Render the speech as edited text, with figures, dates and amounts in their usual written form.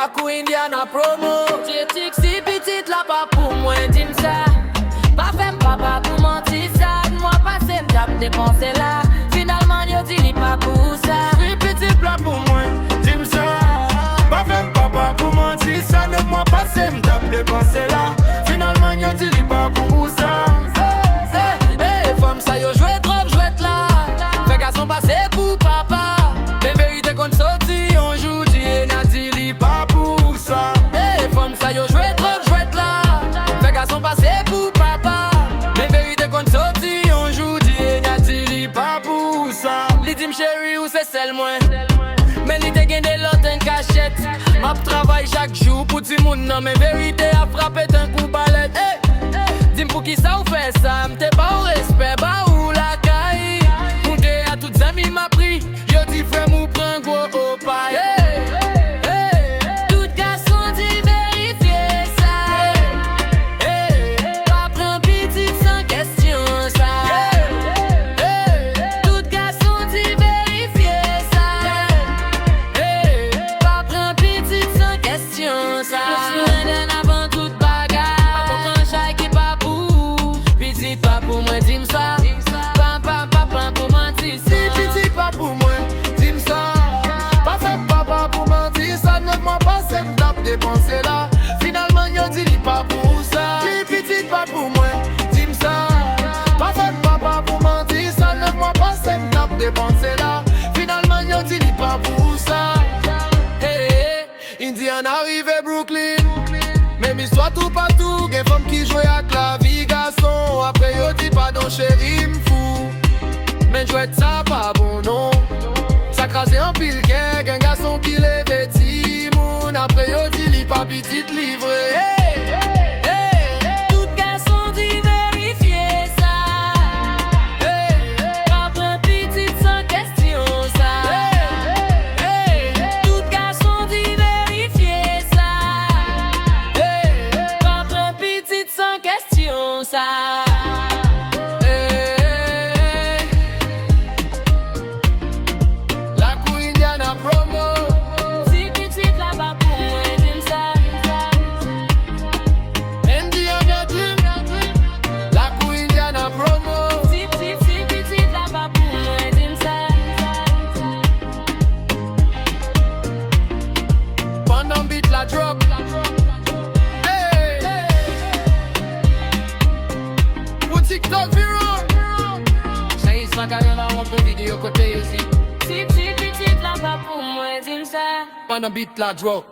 La cou Indiana promo. J'ai si petite là pas pour moi, dis ça. Pas fait papa pour mentir ça. Moi passé m'tap dépenser là. Finalement yo dit li pas pour ça. Si petite là pour moi, dis ça. Pas fait papa pour mentir ça. Ne moi passé m'tap dépenser là. Finalement yo dit li pas pour ça. Femme ça yo jouet trop, jouet là. Fait garçon passé pour papa. Les vérités qu'on sorti un jour dit n'a dit li pas pour ça. Femme ça yo jouet trop, jouet là. Fait garçon passé pour papa. Les vérités qu'on sorti un jour dit n'a dit li pas pour ça. Li dit chérie ou c'est celle moins. Mais li te gagné l'autre en cachette. M'a travaille chaque jour pour ti moun nan. Mais vérité a frappé d'un coup balette. Dis-moi pour qui ça ou fait ça, m'te pas au respect, bah ou la caille. Mon gars à toutes amis m'a pris, yo dit frère mou prend gros au paille. Tout garçon dit vérifier ça. Pas prendre petit sans question ça. Tout garçon dit vérifier ça. Pas prendre petit sans question ça. Avant toute bagarre, pas pour moi, dis ça. Papa pour mentir ça. Si petit pas pour moi, dis ça. Pas fait papa pour mentir ça. 9 mois passé, m'tap dépenser là. Finalement, yo dit li pas pour ça. Si petit pas pour moi, dis ça. Pas fait papa pour mentir ça. 9 mois passé, m'tap dépenser là. Finalement, yo dit li pas pour ça. Indiana arrivé Brooklyn. Même histoire tout partout, gen femme qui joue avec la vie garçon. Après yo dit pardon chéri m'fou. Mais jouet ça pas bon non. Ça crase en pile gen garçon qui lève ti moun. Après yo dit li pas petite livré. Tout garçon dit vérifier ça. Pas prendre petit sans question ça. Tout garçon dit vérifier ça. Pas prendre petit sans question ça. La cou Indiana promo. Si petite là-bas pour moi, dis ça. Indiana dream. La cou Indiana promo. Si petite là-bas pour moi, dis ça. Pendant beat la drop. Hey. Pour TikTok viral. J'ai ça quand on a un vidéo côté ici. Si petite là-bas pour moi, dis ça. Pendant beat la drop.